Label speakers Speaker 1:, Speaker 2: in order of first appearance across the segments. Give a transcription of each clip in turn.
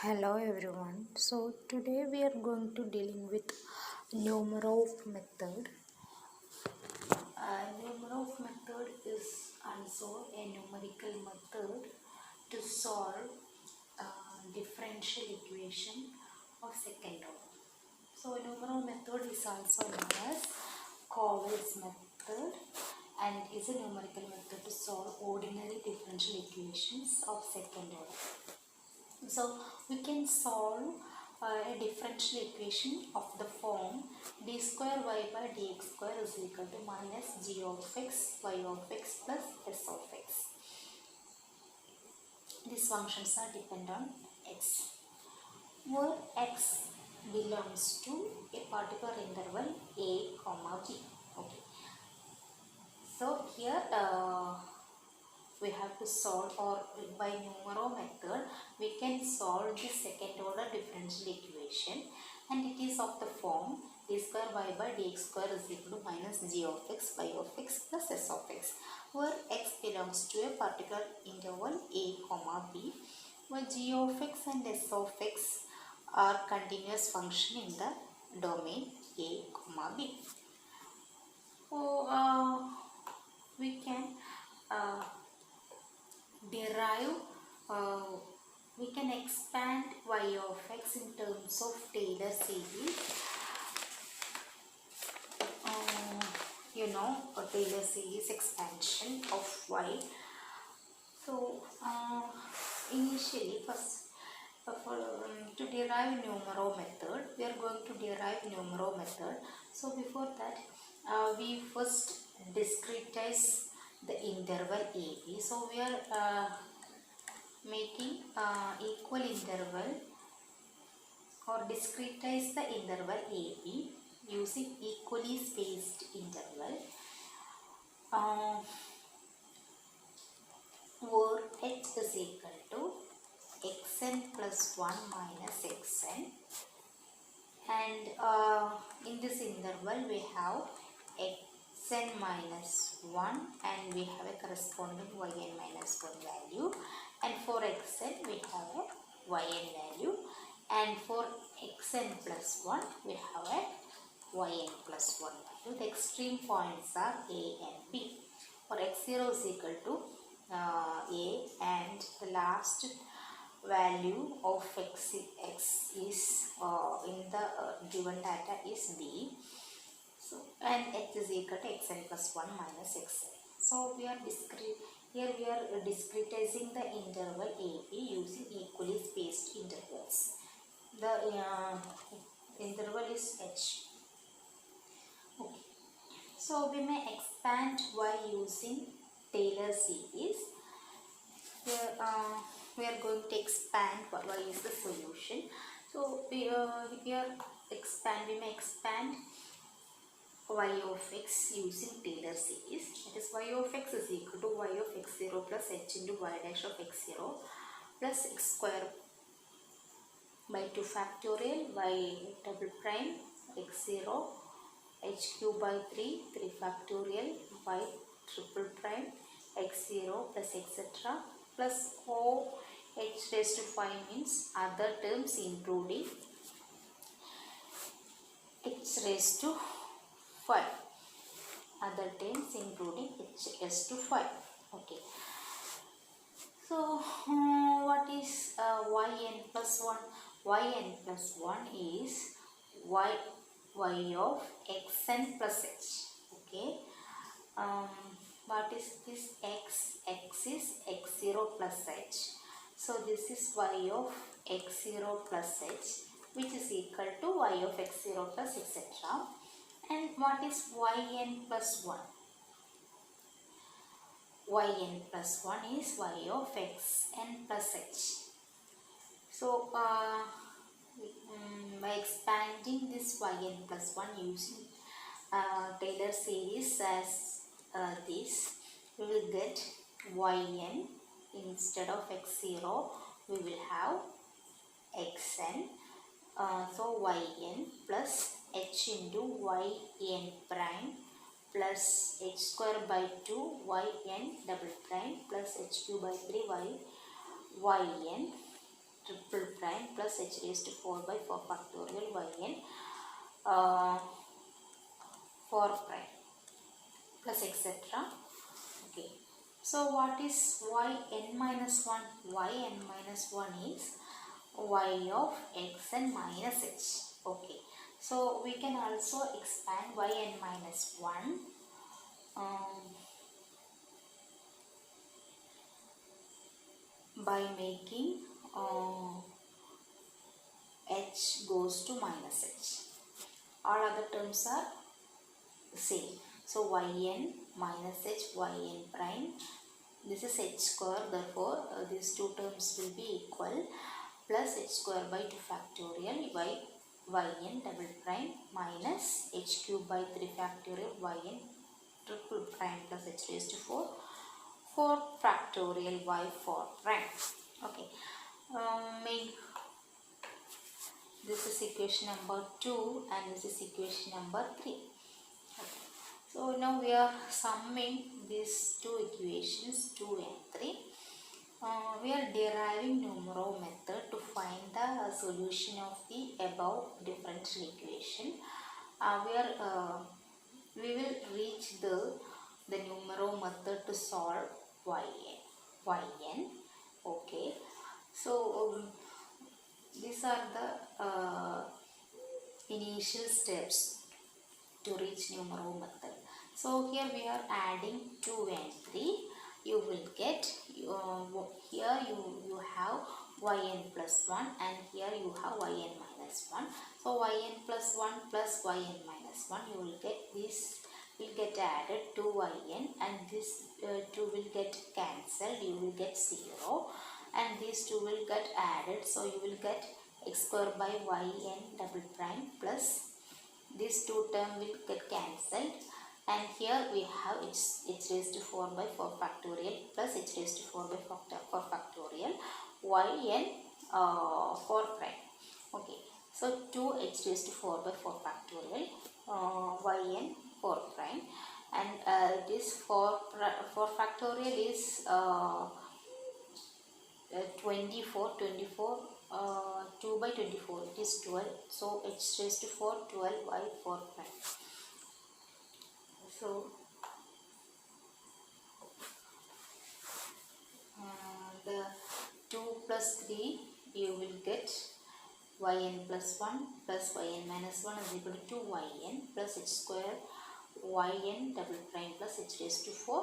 Speaker 1: Hello everyone. So today we are going to dealing with Numerov method. Numerov method is also a numerical method to solve differential equation of second order. So Numerov method is also known as Cowell's method and is a numerical method to solve ordinary differential equations of second order. So we can solve a differential equation of the form d square y by dx square is equal to minus g of x y of x plus s of x. These functions are dependent on x, where x belongs to a particular interval a comma b. Okay. So here we have to solve, or by Numerov method we can solve the second order differential equation, and it is of the form d square y by dx square is equal to minus g of x y of x plus s of x, where x belongs to a particular interval a comma b, where g of x and s of x are continuous function in the domain a comma b. So we can derive, we can expand y of x in terms of Taylor series. A Taylor series expansion of y. So initially, first to derive Numerov method, we are going to derive Numerov method. So before that, we first discretize the interval AB. So we are making equal interval, or discretize the interval AB using equally spaced interval, where h is equal to xn plus 1 minus xn, and in this interval we have xn minus 1 and we have a corresponding yn minus 1 value, and for xn we have a yn value, and for xn plus 1 we have a yn plus 1 value. The extreme points are a and b. For x0 is equal to a, and the last value of x is in the given data is b. So and x is equal to xn plus 1 minus xn. So we are discretizing the interval AB using equally spaced intervals. The interval is h. Okay. So we may expand y using Taylor series. Here we are going to expand y is the solution. So we may expand y of x using Taylor series. That is, y of x is equal to y of x0 plus h into y dash of x0 plus x square by 2 factorial y double prime x0 h cube by 3 factorial y triple prime x0 plus etc. plus o h raised to 5 means other terms including h raised to 5. Other terms including h raised to 5. Okay. So what is yn plus 1? Yn plus 1 is y of xn plus h. Okay. What is this x? X is x0 plus h. So this is y of x0 plus h, which is equal to y of x0 plus etc. And what is yn plus 1? Yn plus 1 is y of xn plus h. So by expanding this yn plus 1 using Taylor series as this, we will get yn instead of x0 we will have xn. So yn plus h into yn prime plus h square by 2 yn double prime plus h cube by 3 yn triple prime plus h raised to 4 by 4 factorial yn 4 prime plus etc. Okay. So what is yn minus 1? Yn minus 1 is y of xn minus h. Okay. So we can also expand yn minus 1 by making h goes to minus h. All other terms are same. So yn minus h, yn prime, this is h square, therefore these two terms will be equal, plus h square by 2 factorial yn double prime minus h cube by 3 factorial yn triple prime plus h raised to 4 factorial y 4 prime. Okay. This is equation number 2 and this is equation number 3. Okay. So now we are summing these two equations 2 and 3. We are deriving Numerov method to find the solution of the above differential equation. We will reach the Numerov method to solve yn. Okay. So these are the initial steps to reach Numerov method. So here we are adding 2 and 3. You will get here you have yn plus 1 and here you have yn minus 1. So yn plus 1 plus yn minus 1, you will get this will get added to yn and this 2 will get cancelled, you will get 0 and these 2 will get added, so you will get x square by yn double prime plus this 2 term will get cancelled and here we have h raised to 4 by 4 factorial plus h raised to 4 by 4 factorial yn 4 prime. Okay. So 2h raised to 4 by 4 factorial yn 4 prime and this 4 factorial is 24 2 by 24, it is 12, so h raised to 4 12 by 4 prime. So the 2 plus 3 you will get yn plus 1 plus yn minus 1 is equal to 2yn plus h square yn double prime plus h raised to 4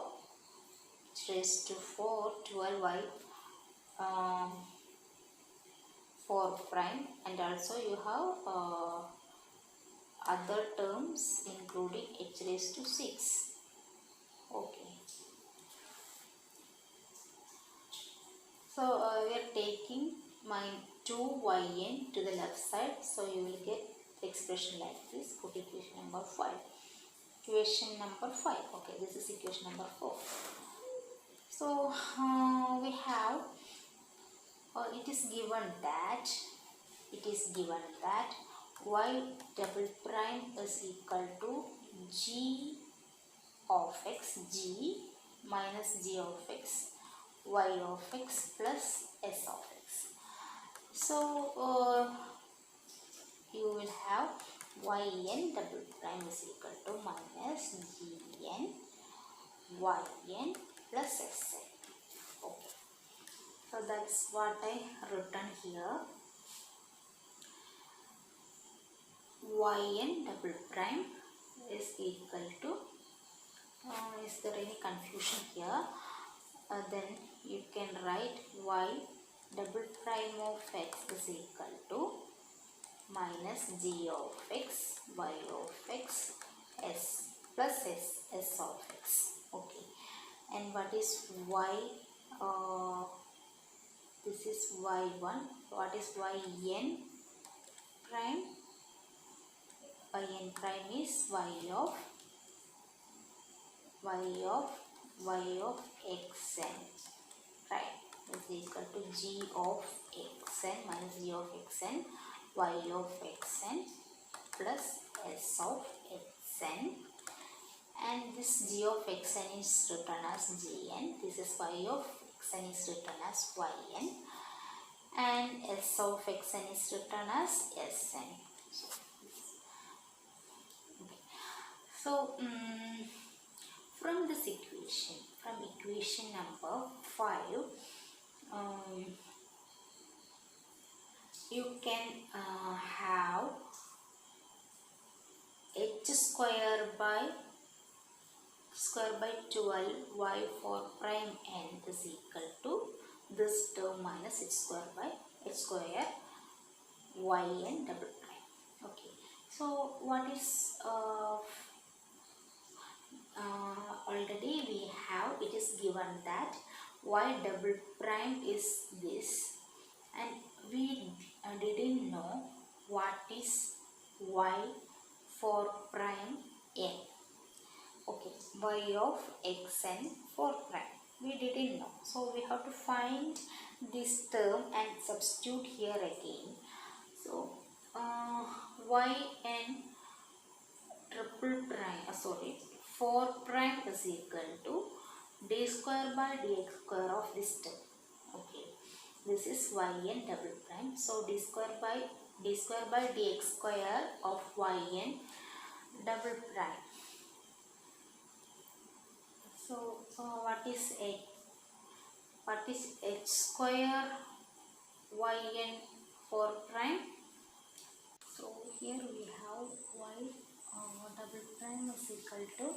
Speaker 1: 12 by 4 prime and also you have other terms including h raised to 6. Okay. So we are taking my 2yn to the left side, so you will get the expression like this. Put equation number 5. Equation number 5. Okay, this is equation number 4. So we have it is given that y double prime is equal to g of x, g minus g of x, y of x plus s of x. So you will have yn double prime is equal to minus gn yn plus sn. Okay. So that's what I written here. Yn double prime is equal to is there any confusion here? Then you can write y double prime of x is equal to minus g of x, y of x, s plus s of x. Okay. And what is y? This is y1. What is yn prime? Yn prime is y of xn, right, is equal to g of xn minus g of xn, y of xn plus s of xn, and this g of xn is written as gn, this is y of xn is written as yn, and s of xn is written as Sn. So from this equation, from equation number 5, you can have h square by 12 y4 prime n is equal to this term minus h square by h square yn double prime. Okay, so what is already we have, it is given that y double prime is this, and we didn't know what is y for prime n. Okay, y of xn for prime we didn't know, so we have to find this term and substitute here again. So yn triple prime, 4 prime is equal to d square by dx square of this term. Okay, this is yn double prime, so d square by dx square of yn double prime. So what is h square yn 4 prime? So here we have y double prime is equal to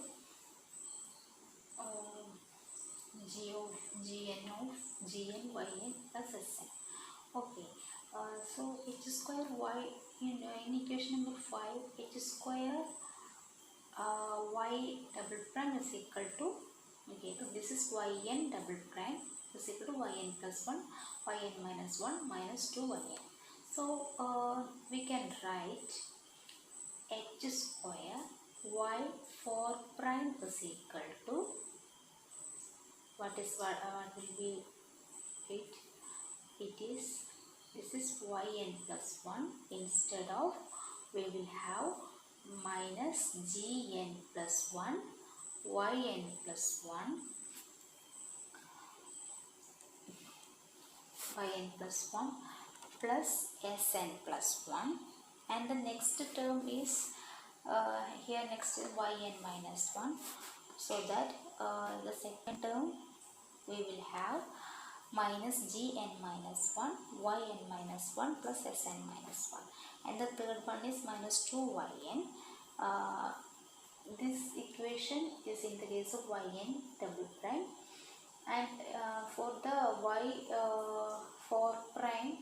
Speaker 1: gn yn plus Sn. Okay, so h square y in equation number 5, h square y double prime is equal to, okay, so this is yn double prime is equal to yn plus 1 yn minus 1 minus 2yn. So we can write h square y 4 prime is equal to, what will be it? It is, this is yn plus 1, instead of we will have minus gn plus 1 yn plus 1 yn plus 1 plus Sn plus 1, and the next term is here, next is yn minus 1, so that the second term we will have minus gn minus 1 yn minus 1 plus Sn minus 1, and the third one is minus 2yn. This equation is in the case of yn double prime, and for the y for prime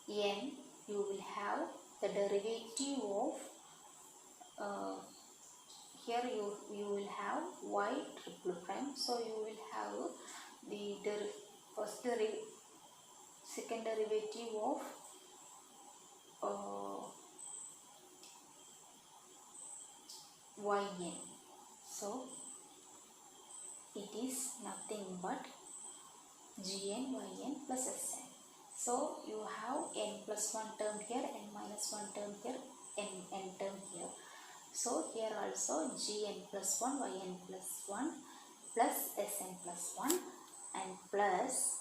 Speaker 1: n, you will have the derivative of here you will have y triple prime, so you will have the second derivative of yn, so it is nothing but gn yn plus Sn. So you have n plus 1 term here, n minus 1 term here, n term here. So here also gn plus 1 yn plus 1 plus Sn plus 1, and plus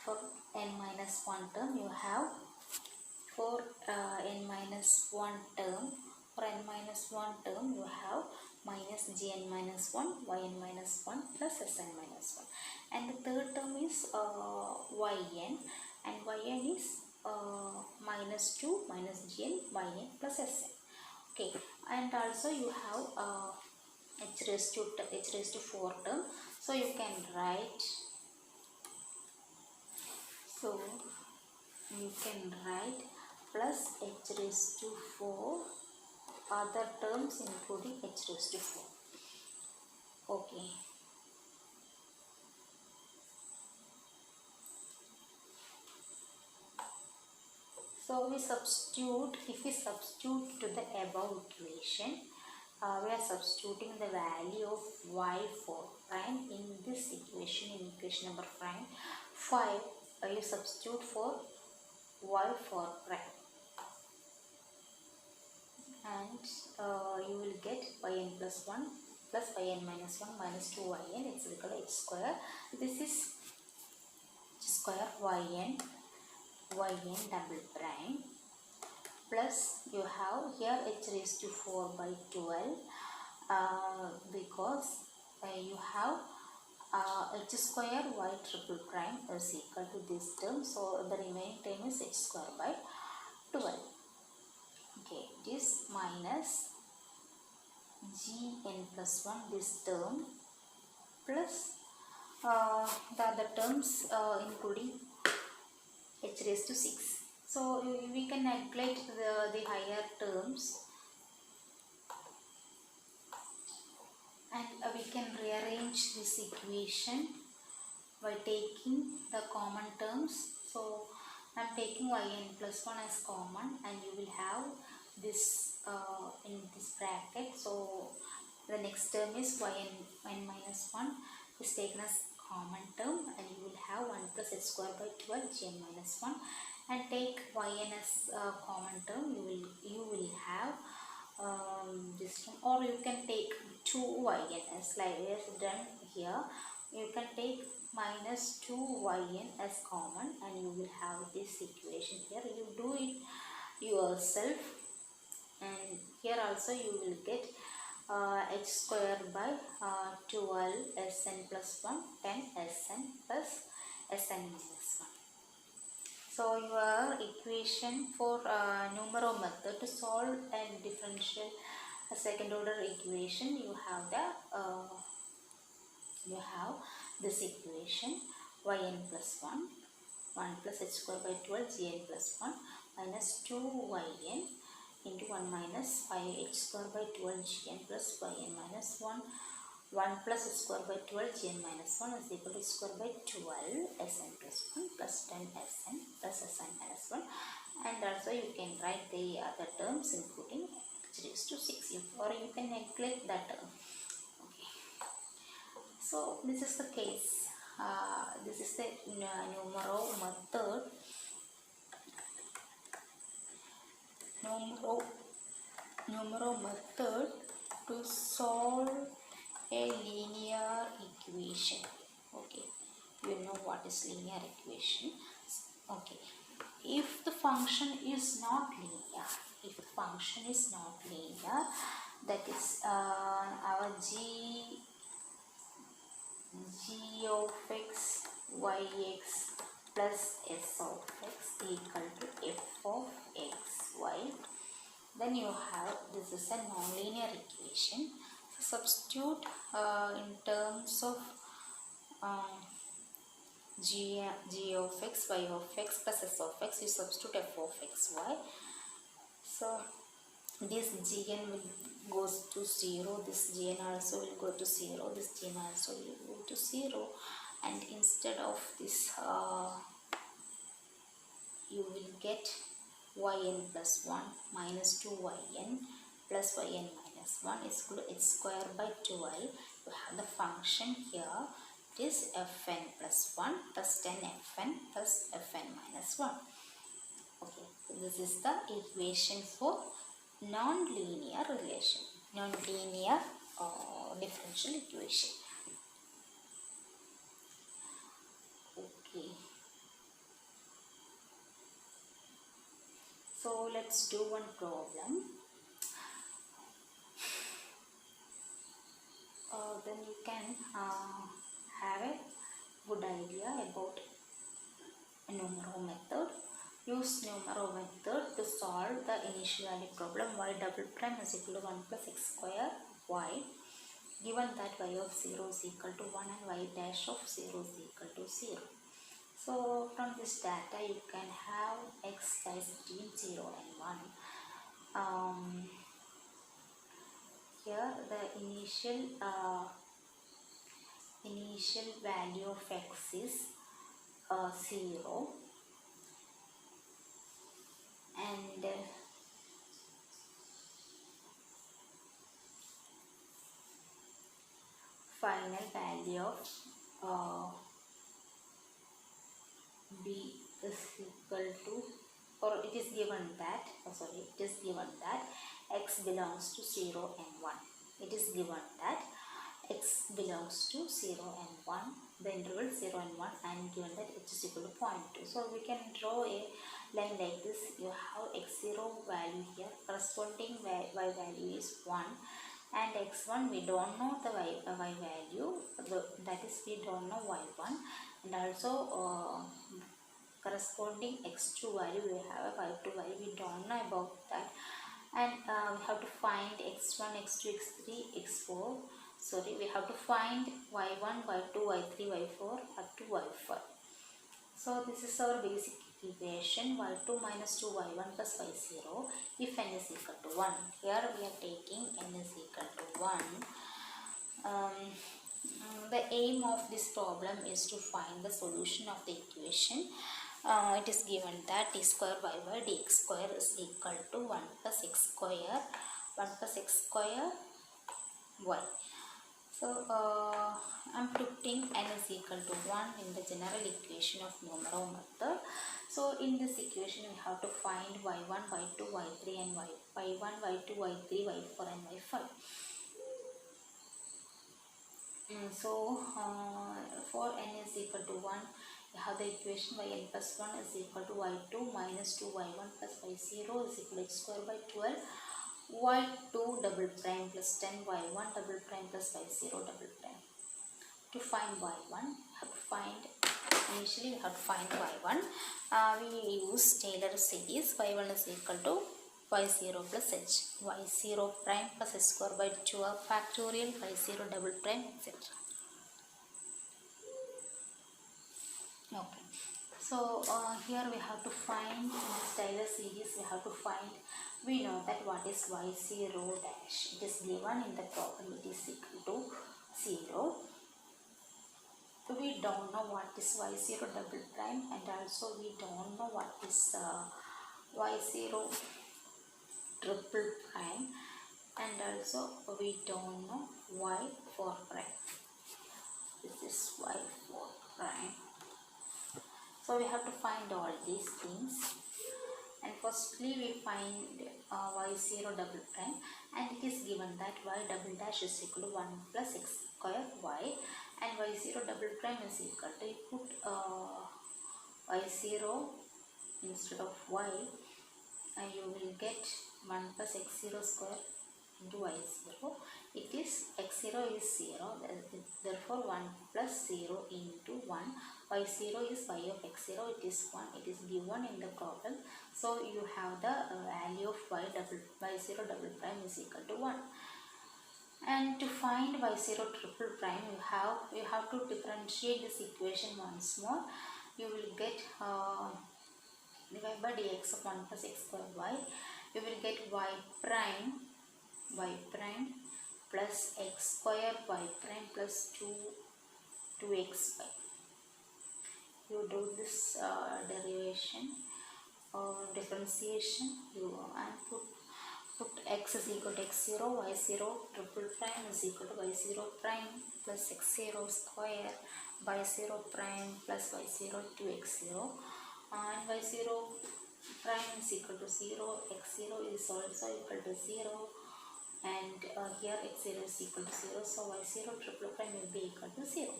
Speaker 1: for n minus 1 term you have, for n minus 1 term, for n minus 1 term you have minus gn minus 1 yn minus 1 plus Sn minus 1, and the third term is yn, and yn is minus 2 minus gn yn plus Sn. Okay, and also you have h raised to 4 term, so you can write, plus h raised to 4 other terms including h raised to 4. Okay, so if we substitute to the above equation, we are substituting the value of y for prime in this equation, in equation number 5, you substitute for y for prime, and you will get yn plus 1 plus yn minus 1 minus 2yn, it's equal to h square. This is h square yn yn double prime plus you have here h raised to 4 by 12 because you have h square y triple prime is equal to this term, so the remaining term is h square by 12. Okay, this minus gn plus 1 this term plus the other terms including h raised to 6. So we can neglect the higher terms and we can rearrange this equation by taking the common terms. So I am taking yn plus 1 as common and you will have this in this bracket. So the next term is yn minus 1 is taken as common term and you will have 1 plus h square by 12 gn minus 1, and take yn as common term, you will have this term, or you can take 2yn as like we have done here. You can take minus 2yn as common and you will have this equation here. You do it yourself and here also you will get h square by 12 sn plus 1 10 sn plus sn minus 1. So your equation for Numerov method to solve a differential second order equation, you have this equation yn plus 1 plus h square by 12 gn plus 1 minus 2yn into 1 minus 5h square by 12 gn plus yn minus 1 plus h square by 12 gn minus 1 is equal to h square by 12 sn plus 1 plus 10 sn plus sn minus 1, and also you can write the other terms including h raised to 6, or you can neglect that term. Okay. So this is the case. This is the Numerov method. Numerov method to solve a linear equation. Okay, you know what is linear equation. Okay, if the function is not linear, that is our g of x yx plus s of x equal to f of x y, then you have, this is a nonlinear equation. So substitute in terms of g of x, y of x plus s of x, you substitute f of x y. So this gn will goes to 0, this gn also will go to 0, this gn also will go to 0, and instead of this you will get yn plus 1 minus 2yn plus yn minus 1 is equal to h square by 12. You have the function here, it is fn plus 1 plus 10 fn plus fn minus 1. Okay, so this is the equation for non-linear differential equation. Okay, so let's do one problem. Then you can have a good idea about Numerov method. Use Numerov method to solve the initial value problem y double prime is equal to 1 plus x square y, given that y of 0 is equal to 1 and y dash of 0 is equal to 0. So from this data you can have x lies between 0 and 1. Here the initial value of x is 0, and final value of b is equal to, or it is given that x belongs to 0 and 1. It is given that x belongs to 0 and 1, the interval 0 and 1, and given that h is equal to 0.2. So we can draw a line like this. You have x0 value here, corresponding y value is 1, and x1 we don't know the y value, that is we don't know y1, and also corresponding x2 value we have a y2 value, we don't know about that, and we have to find x1, x2, x3, x4. Sorry, we have to find y1, y2, y3, y4 up to y5. So this is our basic equation, y2 minus 2y1 plus y0 if n is equal to 1. Here we are taking n is equal to 1. The aim of this problem is to find the solution of the equation. It is given that d square y by dx square is equal to 1 plus x square, 1 plus x square y. So I am putting n is equal to 1 in the general equation of Numerov method. So in this equation we have to find y1, y2, y3 and y1, y2, y3, y4 and y5. So for n is equal to 1, we have the equation yn plus 1 is equal to y2 minus 2y1 plus y0 is equal to x square by 12, y2 double prime plus 10 y1 double prime plus y0 double prime. To find y1, initially we have to find y1. We use Taylor series. y1 is equal to y0 plus h, y0 prime plus h square by 12 factorial, y0 double prime, etc. Okay. So here we have to find, in this Taylor series we have to find, we know that what is y0 dash. It is given in the problem, it is equal to 0. We don't know what is y0 double prime, and also we don't know what is y0 triple prime, and also we don't know y4 prime. This is y4 prime. So we have to find all these things, and firstly we find y0 double prime, and it is given that y double dash is equal to 1 plus x square y, and y0 double prime is equal to, you put y0 instead of y, and you will get 1 plus x0 square into y0. It is x0 is 0, therefore 1 plus 0 into 1. y0 is y of x0, it is 1, it is given in the problem. So you have the value of y0 double prime is equal to 1. And to find y0 triple prime, you have to differentiate this equation once more. You will get dy by dx of 1 plus x square y. You will get y prime plus x square y prime plus 2x y. You do this derivation or differentiation, and put x is equal to x0, y0 triple prime is equal to y0 prime plus x0 square, y0 prime plus y0 2x0, and y0 prime is equal to 0, x0 is also equal to 0, and here x0 is equal to 0, so y0 triple prime will be equal to 0.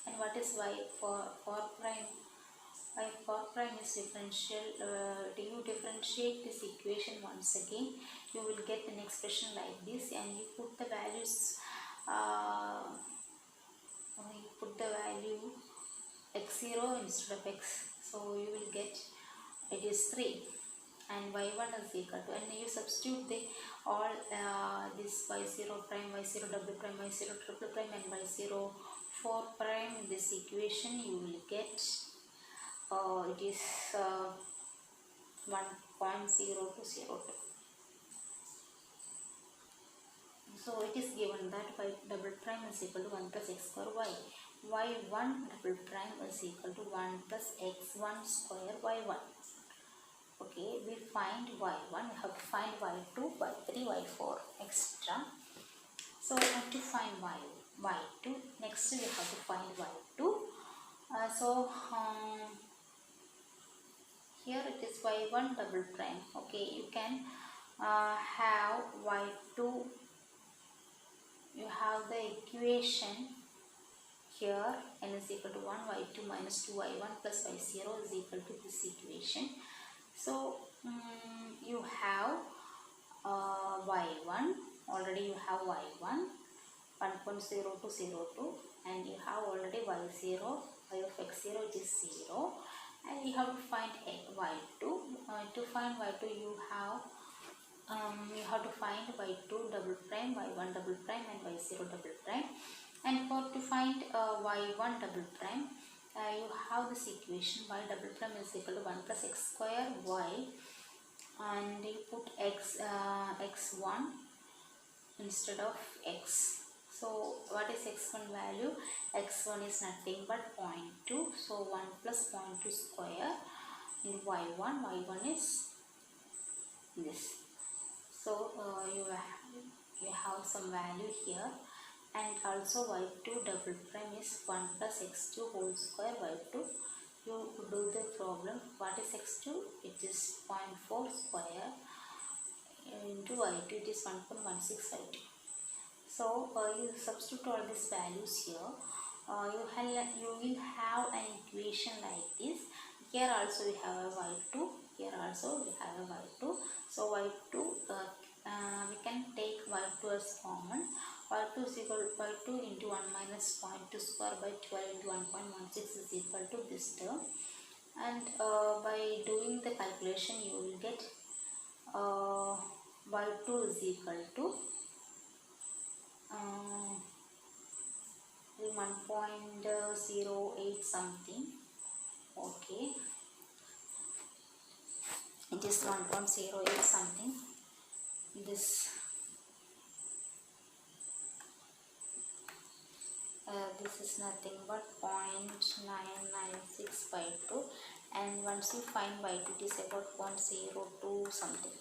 Speaker 1: And what is y4 prime? y4 prime is differential. Do you differentiate this equation once again, you will get an expression like this, and you put the values, you put the value x0 instead of x, so you will get, it is 3, and y1 is equal to, and you substitute the all this y0 prime, y0 double prime, y0 triple prime and y0 4 prime in this equation, you will get it is 1.0202. So it is given that y double prime is equal to 1 plus x square y. y1 double prime is equal to 1 plus x1 square y1. Okay, we find y1, we have to find y2, y3, y4, etc. So we have to find y2. Next we have to find y2. Here it is y1 double prime. Okay, you can have y2 you have the equation here. N is equal to 1, y2 minus 2y1 plus y0 is equal to this equation. So you have y1, already you have y1 1.0 to 02, and you have already y0, y of x0 it is 0, and you have to find y2. To find y2 you have to find y2 double prime, y1 double prime and y0 double prime. And to find y1 double prime, you have this equation y double prime is equal to 1 plus x square y, and you put x1 instead of x. So what is x1 value? X1 is nothing but 0.2. So 1 plus 0.2 square in y1 is this. So you have some value here, and also y2 double prime is 1 plus x2 whole square y2. You do the problem. What is x2? It is 0.4 square into y2, it is 1.16 y2. So you substitute all these values here. You will have an equation like this. Here also we have a y2. Here also we have a y2. So y2 we can take y2 as common. y2 is equal to y2 into 1 minus 0.2 square by 12 into 1.16 is equal to this term. And by doing the calculation you will get y2 is equal to 1.08 something. Okay, it is 1.08 something. This is nothing but 0.99652, and once you find y2 it is about 0.02 something.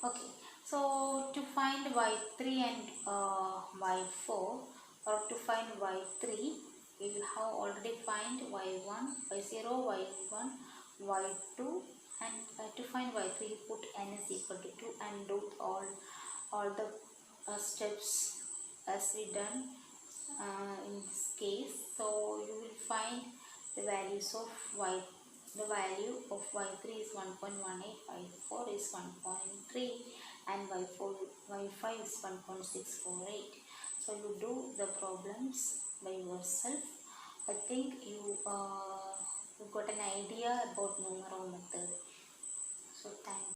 Speaker 1: Okay, so to find y3 and y4, or to find y3, we have already find y1, y0, y1, y2, and to find y3 you put n is equal to 2 and do all the steps as we done in this case. So you will find the values of y. The value of y3 is 1.18, y4 is 1.3, and y5 is 1.648. So you do the problems by yourself. I think you got an idea about Numerov method. So thank you.